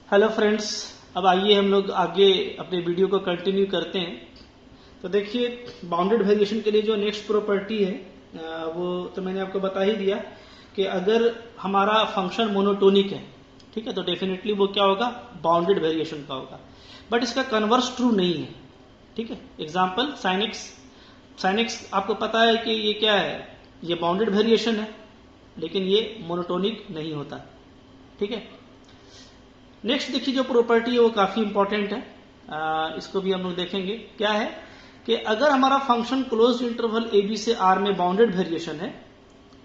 Hello friends, अब आइए हम लोग आगे अपने वीडियो को कंटिन्यू करते हैं। तो देखिए, बाउंडेड वेरिएशन के लिए जो नेक्स्ट प्रॉपर्टी है वो तो मैंने आपको बता ही दिया कि अगर हमारा फंक्शन मोनोटोनिक है, ठीक है, तो डेफिनेटली वो क्या होगा, बाउंडेड वेरिएशन का होगा। बट इसका कन्वर्स ट्रू नहीं है, ठीक है। एग्जाम्पल साइन एक्स आपको पता है कि ये क्या है, ये बाउंडेड वेरिएशन है, लेकिन ये मोनोटोनिक नहीं होता, ठीक है। नेक्स्ट देखिए, जो प्रॉपर्टी है वो काफी इंपॉर्टेंट है, इसको भी हम लोग देखेंगे। क्या है कि अगर हमारा function closed interval A B से आर में बाउंडेड वेरिएशन है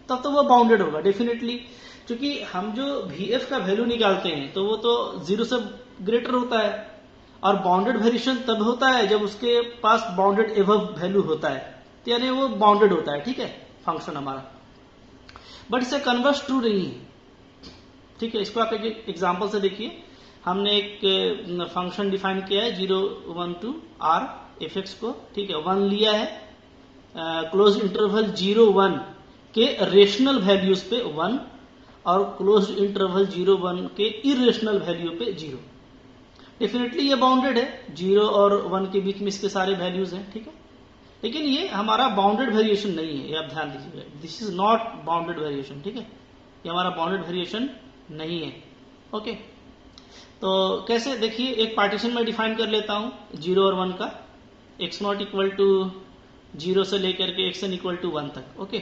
तब तो वो बाउंडेड होगा डेफिनेटली, क्योंकि हम जो वी एफ का वैल्यू निकालते हैं तो वो तो 0 से ग्रेटर होता है, और बाउंडेड वेरिएशन तब होता है जब उसके पास बाउंडेड एबव वैल्यू होता है, तो यानी वो बाउंडेड होता है, ठीक है, फंक्शन हमारा। बट इसे कन्वर्स ट्रू नहीं है, ठीक है। इसको आप एक एग्जाम्पल से देखिए। हमने एक फंक्शन डिफाइन किया है 0, 1 to r एफ एक्स को, ठीक है, 1 लिया है, क्लोज इंटरवल 0, 1 के रेशनल वैल्यूज पे 1 और क्लोज इंटरवल 0, 1 के इरेशनल वैल्यू पे 0। डेफिनेटली ये बाउंडेड है, 0 और 1 के बीच में इसके सारे वैल्यूज हैं, ठीक है, लेकिन ये हमारा बाउंडेड वेरिएशन नहीं है, ये आप ध्यान दीजिएगा। This is not bounded variation, ठीक है, ये हमारा बाउंडेड वेरिएशन नहीं है, ओके। तो कैसे, देखिए, एक पार्टीशन में डिफाइन कर लेता हूं 0 और 1 का, x नॉट इक्वल टू 0 से लेकर के x n इक्वल टू 1 तक, ओके।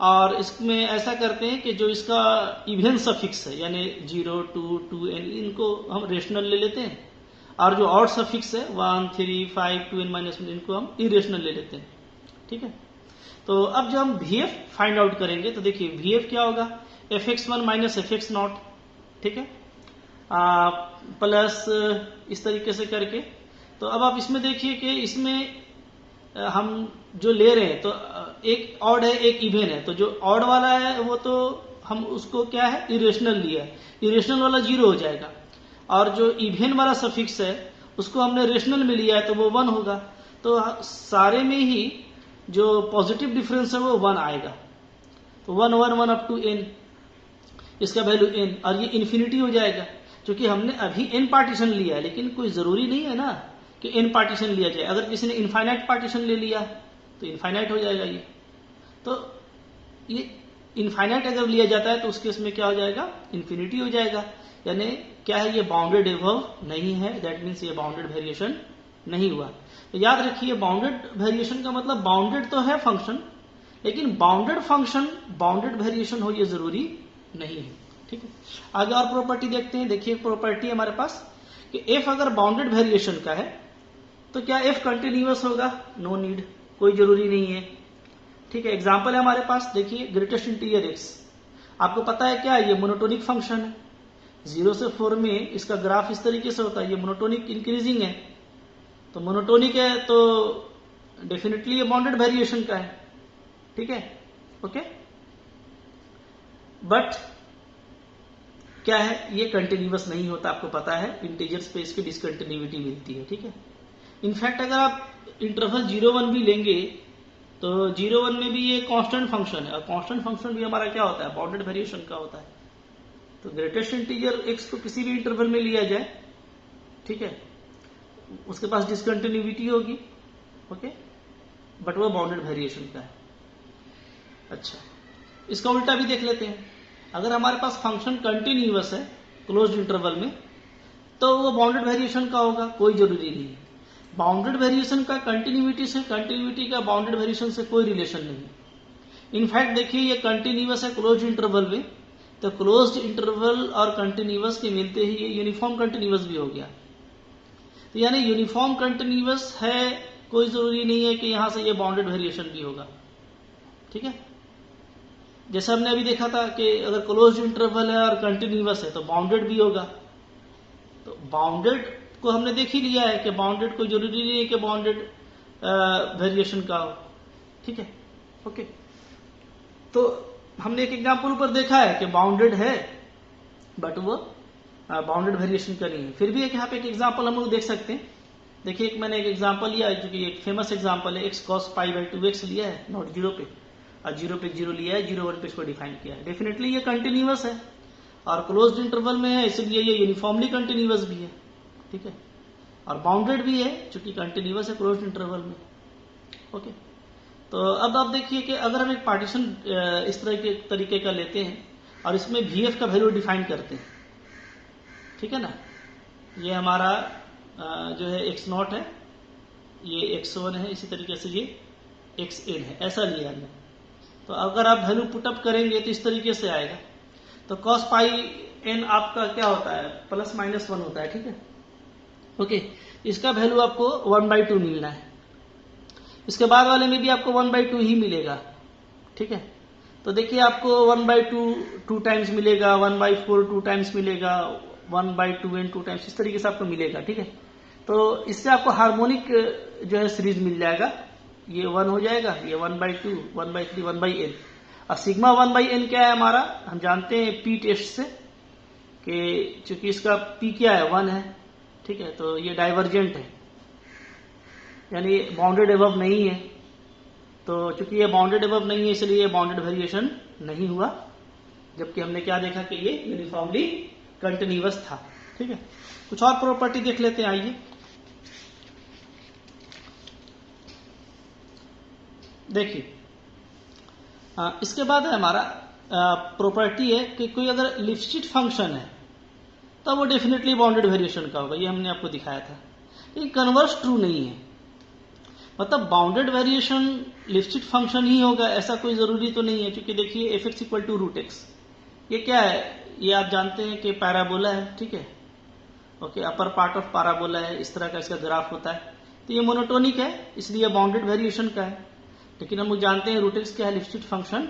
और इसमें ऐसा करते हैं कि जो इसका इवन सफिक्स है, यानी 0, 2, 2n, इनको हम रेशनल ले लेते हैं, और जो ऑड सफिक्स है 1, 3, 5, 2n -1, इनको हम इरेशनल ले लेते हैं, ठीक है। तो अब जब हम vf फाइंड आउट करेंगे तो देखिए vf क्या होगा, fx1 माइनस fx नॉट, ठीक है, प्लस इस तरीके से करके। तो अब आप इसमें देखिए कि इसमें हम जो ले रहे हैं तो एक ऑड है एक इवन है, तो जो ऑड वाला है वो तो हम उसको क्या है, इरेशनल लिया है, इरेशनल वाला 0 हो जाएगा, और जो इवन वाला सफिक्स है उसको हमने रेशनल में लिया है तो वो 1 होगा। तो सारे में ही जो पॉजिटिव डिफरेंस है वो 1 आएगा, तो 1, 1, 1 अप टू n, इसका वैल्यू n, और ये इन्फिनिटी हो जाएगा, क्योंकि हमने अभी n पार्टीशन लिया है, लेकिन कोई जरूरी नहीं है ना कि n पार्टीशन लिया जाए। अगर किसी ने इनफाइनाइट पार्टीशन ले लिया तो इनफाइनाइट हो जाएगा ये। तो ये इनफाइनाइट अगर लिया जाता है तो उस केस में क्या हो जाएगा, इन्फिनिटी हो जाएगा, यानी क्या है, ये बाउंडेड एबव नहीं है, दैट मीन्स ये बाउंडेड वेरिएशन नहीं हुआ। तो याद रखिए, बाउंडेड वेरिएशन का मतलब बाउंडेड तो है फंक्शन, लेकिन बाउंडेड फंक्शन बाउंडेड वेरिएशन हो ये जरूरी नहीं है, ठीक है। आगे और प्रॉपर्टी देखते हैं। देखिए, एक प्रॉपर्टी है हमारे पास कि f अगर बाउंडेड वेरिएशन का है तो क्या f कंटिन्यूअस होगा, नो नीड, कोई जरूरी नहीं है, ठीक है। एग्जांपल है हमारे पास, देखिए ग्रेटेस्ट इंटीरियर x, आपको पता है क्या, ये मोनोटोनिक फंक्शन है, 0 से 4 में इसका ग्राफ इस तरीके से होता है, ये मोनोटोनिक इंक्रीजिंग है, तो मोनोटोनिक है तो डेफिनेटली ये बाउंडेड वेरिएशन का है, ठीक है, ओके। बट क्या है, ये कंटिन्यूअस नहीं होता, आपको पता है, इंटीजर स्पेस की डिसकंटिन्यूटी मिलती है, ठीक है। इनफैक्ट अगर आप इंटरवल 0, 1 भी लेंगे तो 0, 1 में भी ये कांस्टेंट फंक्शन है, और कांस्टेंट फंक्शन भी हमारा क्या होता है, बाउंडेड वेरिएशन का होता है। तो ग्रेटेस्ट इंटीजर x को किसी भी इंटरवल में लिया जाए, ठीक है, उसके पास डिसकंटिन्यूटी होगी, ओके, बट वो बाउंडेड वेरिएशन का है। अच्छा, इसका उल्टा भी देख लेते हैं। अगर हमारे पास फंक्शन कंटिन्यूअस है क्लोज्ड इंटरवल में तो वो बाउंडेड वेरिएशन का होगा, कोई जरूरी नहीं है। बाउंडेड वेरिएशन का कंटिन्यूटी से, कंटिन्यूटी का बाउंडेड वेरिएशन से कोई रिलेशन नहीं है। इनफैक्ट देखिए, ये कंटिन्यूअस है क्लोज्ड इंटरवल में, तो क्लोज्ड इंटरवल और कंटिन्यूअस के मिलते ही ये यूनिफॉर्म कंटिन्यूअस भी हो गया। तो यानी यूनिफॉर्म कंटिन्यूअस है, कोई जरूरी नहीं है कि यहां से ये बाउंडेड वेरिएशन भी होगा, ठीक है। जैसे हमने अभी देखा था कि अगर क्लोज इंटरवल है और कंटिन्यूअस है तो बाउंडेड भी होगा। तो बाउंडेड को हमने देख ही लिया है कि बाउंडेड कोई जरूरी नहीं है कि बाउंडेड वेरिएशन का हो, ठीक है, ओके। तो हमने एक एग्जांपल ऊपर देखा है कि बाउंडेड है बट वो बाउंडेड वेरिएशन का नहीं है। फिर भी एक यहाँ पे एक एग्जांपल हम लोग देख सकते हैं। देखिए, एक मैंने एक एग्जांपल लिया है जो कि एक फेमस एग्जांपल है, x cos π/2x लिया है नॉट 0 पे, और 0 पे 0 लिया है, 0, 1 पे इसको डिफाइन किया है। डेफिनेटली ये कंटिन्यूअस है, और क्लोज्ड इंटरवल में है इसलिए ये यूनिफॉर्मली कंटिन्यूअस भी है, ठीक है, और बाउंडेड भी है चूंकि कंटिन्यूअस है क्लोज्ड इंटरवल में। ओके, तो अब आप देखिए कि अगर हम एक पार्टीशन इस तरह के तरीके का लेते हैं और इसमें VF का वैल्यू डिफाइन करते हैं, ठीक है ना, ये हमारा जो है x0 है, ये x1 है, इसी तरीके से ये xn है, ऐसा लिया हमने। तो अगर आप वैल्यू पुटअप करेंगे तो इस तरीके से आएगा। तो cos पाई n आपका क्या होता है, ±1 होता है, ठीक है। ओके, इसका वैल्यू आपको 1/2 मिलना है। इसके बाद वाले में भी आपको 1/2 ही मिलेगा, ठीक है। तो देखिए आपको 1/2 2 टाइम्स मिलेगा, 1/4 2 टाइम्स मिलेगा, 1/2n 2 टाइम्स, इस तरीके से आपको मिलेगा, ठीक है। तो इससे आपको हार्मोनिक जो है सीरीज मिल जाएगा, ये 1 हो जाएगा, ये 1/2 1/3 1/n। और सिग्मा 1/n क्या है हमारा, हम जानते हैं P टेस्ट से कि चूंकि इसका P क्या है 1 है, ठीक है, तो ये डाइवर्जेंट है, यानी बाउंडेड एबव नहीं है। तो चूंकि ये बाउंडेड एबव नहीं है इसलिए ये बाउंडेड वेरिएशन नहीं हुआ, जबकि हमने क्या देखा कि ये यूनिफॉर्मली कंटिन्यूअस था, ठीक है। कुछ और प्रॉपर्टी देख लेते हैं, आइए। देखिए इसके बाद है हमारा प्रॉपर्टी है कि कोई अगर लिप्स्टिक फंक्शन है तो वो डेफिनेटली बाउंडेड वेरिएशन का होगा, ये हमने आपको दिखाया था। लेकिन कन्वर्स ट्रू नहीं है, मतलब बाउंडेड वेरिएशन लिप्स्टिक फंक्शन ही होगा ऐसा कोई जरूरी तो नहीं है। क्योंकि देखिए f(x = √x), ये क्या है, ये आप जानते हैं कि पैराबोला है, ठीक है। Okay, upper part of parabola है, इस तरह का इसका ग्राफ होता है। तो ये मोनोटोनिक है इसलिए बाउंडेड वेरिएशन का है, लेकिन हम लोग जानते हैं √x क्या है, लिप्स्टिक फंक्शन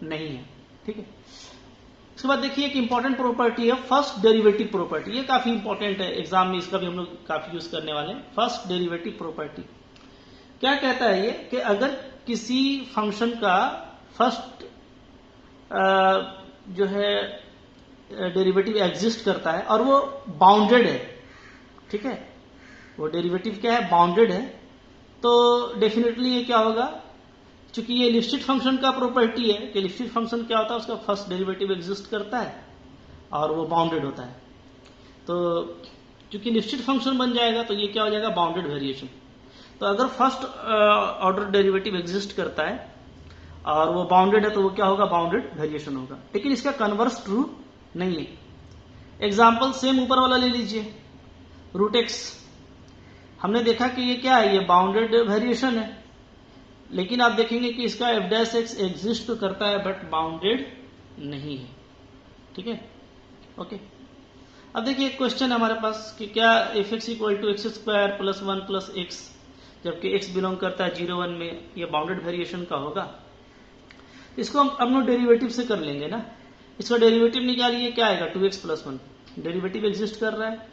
नहीं है, ठीक है। उसके बाद देखिए एक इंपॉर्टेंट प्रॉपर्टी है फर्स्ट डेरिवेटिव प्रॉपर्टी, ये काफी इंपॉर्टेंट है, एग्जाम में इसका भी हम लोग काफी यूज करने वाले हैं। फर्स्ट डेरिवेटिव प्रॉपर्टी क्या कहता है ये कि अगर किसी फंक्शन का फर्स्ट जो है डेरिवेटिव एग्जिस्ट करता है और वो बाउंडेड है, ठीक है, वो डेरिवेटिव क्या है, बाउंडेड है, तो डेफिनेटली ये क्या होगा, चूंकि ये लिप्स्टिक फंक्शन का प्रॉपर्टी है कि लिप्स्टिक फंक्शन क्या होता है, उसका फर्स्ट डेरिवेटिव एग्जिस्ट करता है और वो बाउंडेड होता है। तो चूंकि लिप्स्टिक फंक्शन बन जाएगा तो ये क्या हो जाएगा, बाउंडेड वेरिएशन। तो अगर फर्स्ट ऑर्डर डेरिवेटिव एग्जिस्ट करता है और वो बाउंडेड है तो वो क्या होगा, बाउंडेड वेरिएशन होगा। लेकिन इसका कन्वर्स ट्रू नहीं है। एग्जाम्पल सेम ऊपर वाला ले लीजिए, √x, हमने देखा कि ये क्या है, ये बाउंडेड वेरिएशन है, लेकिन आप देखेंगे कि इसका f' एग्जिस्ट तो करता है बट बाउंडेड नहीं है, ठीक है। ओके, अब देखिए एक क्वेश्चन हमारे पास कि क्या f(x = x² + 1 + x), जबकि x बिलोंग करता है 0 1 में, ये बाउंडेड वेरिएशन का होगा। इसको हम अपने डेरिवेटिव से कर लेंगे ना, इसका डेरिवेटिव निकालिए, क्या आएगा, 2x + 1, डेरिवेटिव एग्जिस्ट कर रहा है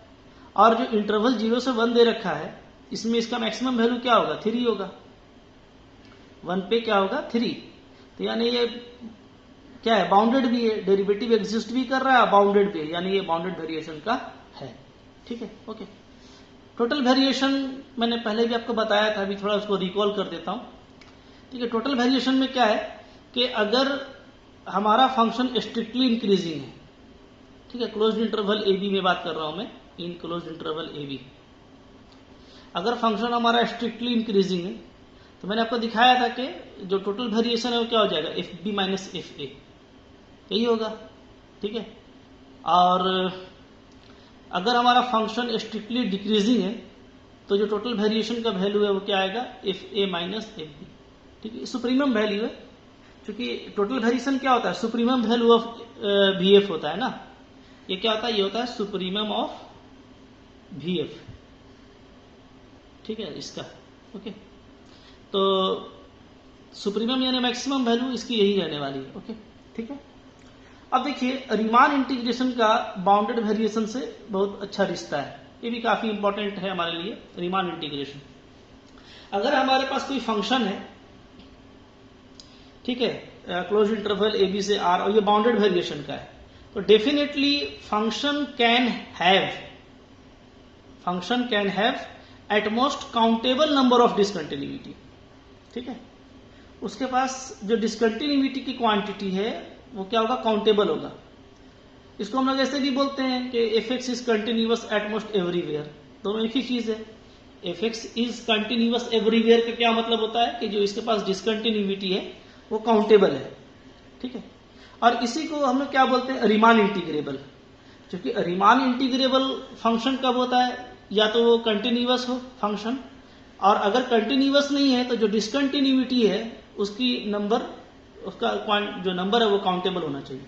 और जो इंटरवल 0 से 1 दे रखा है इसमें इसका मैक्सिमम वैल्यू क्या होगा, 3 होगा, 1 पे क्या होगा, 3। तो यानी ये क्या है, बाउंडेड भी है, डेरिवेटिव एग्जिस्ट भी कर रहा है, बाउंडेड भी है, यानी ये बाउंडेड वेरिएशन का है, ठीक है। ओके, टोटल वेरिएशन मैंने पहले भी आपको बताया था, अभी थोड़ा उसको रिकॉल कर देता हूं, ठीक है। टोटल वेरिएशन में क्या है कि अगर हमारा फंक्शन स्ट्रिक्टली इंक्रीजिंग है, ठीक है, क्लोज्ड इंटरवल AB में बात कर रहा हूं मैं, इन क्लोज्ड इंटरवल AB, अगर फंक्शन हमारा स्ट्रिक्टली इंक्रीजिंग है तो मैंने आपको दिखाया था कि जो टोटल वेरिएशन है वो क्या हो जाएगा, FB - FA, यही होगा, ठीक है। और अगर हमारा फंक्शन स्ट्रिक्टली डिक्रीजिंग है तो जो टोटल वेरिएशन का वैल्यू है वो क्या आएगा, FA - FB, ठीक है, सुप्रीमम वैल्यू है। क्योंकि टोटल वेरिएशन क्या होता है, सुप्रीमम वैल्यू ऑफ VF होता है ना, ये क्या होता है, ये होता है सुप्रीमम ऑफ VF, ठीक है, इसका। ओके, तो सुप्रीमम यानी मैक्सिमम वैल्यू इसकी यही रहने वाली है, ओके, ठीक है। अब देखिए रीमान इंटीग्रेशन का बाउंडेड वेरिएशन से बहुत अच्छा रिश्ता है, ये भी काफी इंपॉर्टेंट है हमारे लिए। रीमान इंटीग्रेशन, अगर हमारे पास कोई फंक्शन है, ठीक है, क्लोज इंटरवल AB से R और ये बाउंडेड वेरिएशन का है, तो definitely function can have at most countable number of discontinuity, ठीक है। उसके पास जो डिसकंटिन्यूटी की क्वांटिटी है वो क्या होगा, काउंटेबल होगा। इसको हम लोग ऐसे भी बोलते हैं कि F x is continuous at most everywhere, दोनों एक ही चीज है। F x is continuous everywhere का क्या मतलब होता है कि जो इसके पास डिसकंटिन्यूटी है वो काउंटेबल है, ठीक है। और इसी को हम लोग क्या बोलते हैं, रीमान इंटीग्रेबल। क्योंकि रीमान इंटीग्रेबल फंक्शन कब होता है, या तो वो कंटिन्यूअस हो फंक्शन, और अगर कंटिन्यूअस नहीं है तो जो डिसकंटिन्यूटी है उसकी नंबर, उसका जो नंबर है वो काउंटेबल होना चाहिए।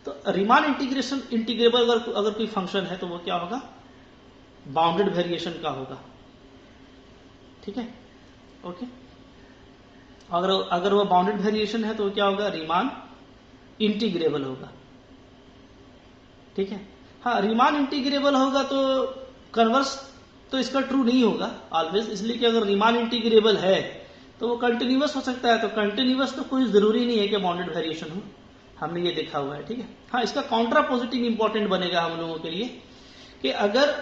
तो रीमान इंटीग्रेबल अगर कोई फंक्शन है तो वो क्या होगा, बाउंडेड वेरिएशन का होगा, ठीक है, ओके। अगर वो बाउंडेड वेरिएशन है तो क्या होगा, रीमान इंटीग्रेबल होगा, ठीक है। हाँ, रीमान इंटीग्रेबल होगा तो कन्वर्स तो इसका ट्रू नहीं होगा ऑलवेज, इसलिए कि अगर रीमान इंटीग्रेबल है तो वो कंटिन्यूअस हो सकता है, तो कंटिन्यूअस तो कोई जरूरी नहीं है कि बाउंडेड वेरिएशन हो, हमने ये देखा हुआ है, ठीक है। हाँ, इसका काउंट्रापोजिटिव इंपॉर्टेंट बनेगा हम लोगों के लिए कि अगर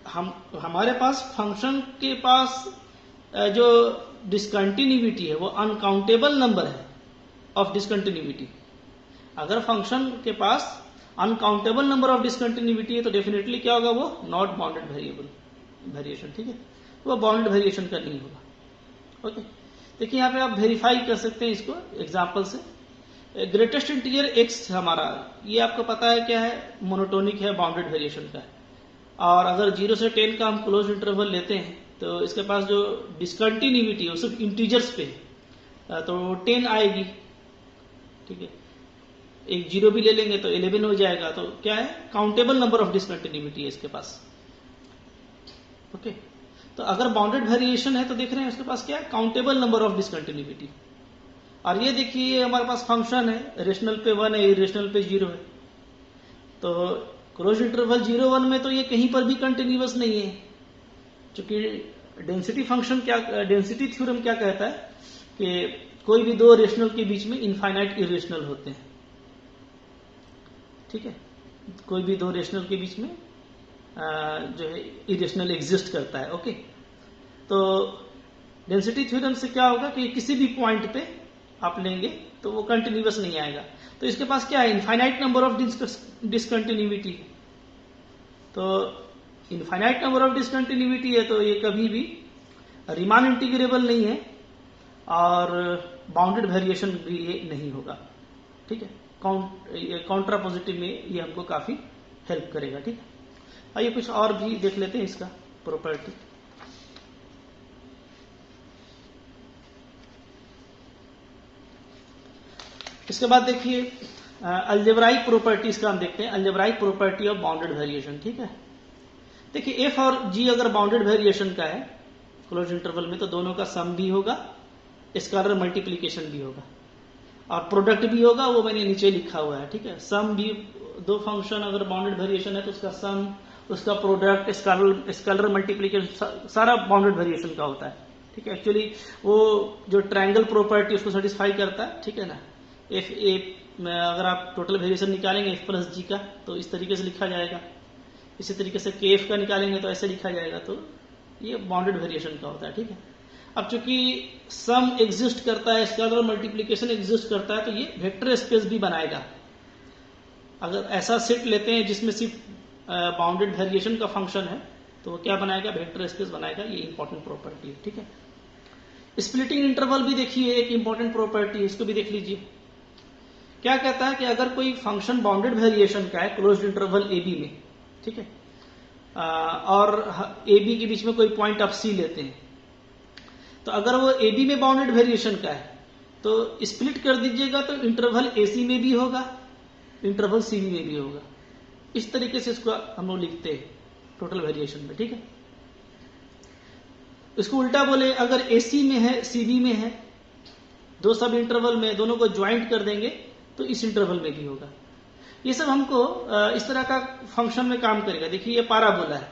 हमारे पास फंक्शन के पास जो डिसकंटिन्यूटी है वो अनकाउंटेबल नंबर है ऑफ डिसकंटिन्यूटी, अगर फंक्शन के पास अनकाउंटेबल नंबर ऑफ डिसकंटिन्यूटी है तो डेफिनेटली क्या होगा, वो नॉट बाउंडेड वेरिएशन, ठीक है, वो बाउंडेड वेरिएशन का नहीं होगा, ओके। देखिए यहाँ पे आप वेरीफाई कर सकते हैं इसको एग्जाम्पल से। ग्रेटेस्ट इंटीजर एक्स हमारा, ये आपको पता है क्या है, मोनोटोनिक है, बाउंडेड वेरिएशन का है। और अगर 0 से 10 का हम क्लोज इंटरवल लेते हैं तो इसके पास जो डिसकंटिन्यूटी है सिर्फ इंटीजर्स पे तो 10 आएगी, ठीक है। एक 0 भी ले लेंगे तो 11 हो जाएगा, तो क्या है, काउंटेबल नंबर ऑफ डिसकंटिन्यूटी है इसके पास, ओके। तो अगर बाउंडेड वेरिएशन है तो देख रहे हैं उसके पास क्या है, काउंटेबल नंबर ऑफ डिसकंटिन्यूटी। और ये देखिए हमारे पास फंक्शन है, रेशनल पे 1 है, इरेशनल पे 0 है, तो क्लोज इंटरवल 0-1 में तो ये कहीं पर भी कंटिन्यूअस नहीं है, क्योंकि डेंसिटी फंक्शन क्या, डेंसिटी थ्योरम क्या कहता है कि कोई भी दो रेशनल के बीच में इनफाइनाइट इरेशनल होते हैं, ठीक है, कोई भी दो रेशनल के बीच में जो है इरेशनल एग्जिस्ट करता है, ओके। तो डेंसिटी थ्योरम से क्या होगा कि किसी भी पॉइंट पे आप लेंगे तो वो कंटिन्यूअस नहीं आएगा, तो इसके पास क्या है, इनफाइनाइट नंबर ऑफ डिसकंटिन्यूटी। तो इनफाइनाइट नंबर ऑफ डिसकंटिन्यूटी है तो ये कभी भी रीमान इंटीग्रेबल नहीं है और बाउंडेड वेरिएशन भी ये नहीं होगा, ठीक है। काउंट्रापोजिटिव में ये हमको काफी हेल्प करेगा, ठीक है। आइए कुछ और भी देख लेते हैं इसका प्रॉपर्टी। इसके बाद देखिए अलजेब्राइक प्रॉपर्टीज का हम देखते हैं, algebraic property of bounded variation, ठीक है। देखिए एफ और जी अगर बाउंडेड वेरिएशन का है क्लोज इंटरवल में तो दोनों का सम भी होगा, स्केलर मल्टीप्लीकेशन भी होगा और प्रोडक्ट भी होगा, वो मैंने नीचे लिखा हुआ है, ठीक है। सम भी, दो फंक्शन अगर बाउंडेड वेरिएशन है तो उसका सम, उसका प्रोडक्ट, स्केलर मल्टीप्लीकेशन सारा बाउंडेड वेरिएशन का होता है, ठीक है। एक्चुअली वो जो ट्रायंगल प्रॉपर्टी उसको सेटिस्फाई करता है, ठीक है ना। एफ ए अगर आप टोटल वेरिएशन निकालेंगे एफ प्लस जी का तो इस तरीके से लिखा जाएगा, इसी तरीके से के एफ का निकालेंगे तो ऐसे लिखा जाएगा, तो ये बाउंडेड वेरिएशन का होता है, ठीक है। अब चूंकि सम एग्जिस्ट करता है, स्केलर मल्टीप्लीकेशन एग्जिस्ट करता है, तो ये वेक्टर स्पेस भी बनाएगा। अगर ऐसा सेट लेते हैं जिसमें सिर्फ बाउंडेड वेरिएशन का फंक्शन है तो वो क्या बनाएगा, वेक्टर स्पेस बनाएगा, ये इंपॉर्टेंट प्रॉपर्टी है, ठीक है। स्प्लिटिंग इंटरवल भी देखिए एक इंपॉर्टेंट प्रॉपर्टी है, इसको भी देख लीजिए। क्या कहता है कि अगर कोई फंक्शन बाउंडेड वेरिएशन का है क्लोज्ड इंटरवल ए बी में, ठीक है, और ए बी के बीच में कोई पॉइंट ऑफ सी लेते हैं, तो अगर वो ए बी में बाउंडेड वेरिएशन का है तो स्प्लिट कर दीजिएगा तो इंटरवल ए सी में भी होगा, इंटरवल सी बी में भी होगा। इस तरीके से इसको हम लोग लिखते हैं टोटल वेरिएशन में, ठीक है। इसको उल्टा बोले, अगर ए सी में है सी बी में है, दो सब इंटरवल में दोनों को ज्वाइंट कर देंगे तो इस इंटरवल में भी होगा। ये सब हमको इस तरह का फंक्शन में काम करेगा। देखिए ये पाराबोला है,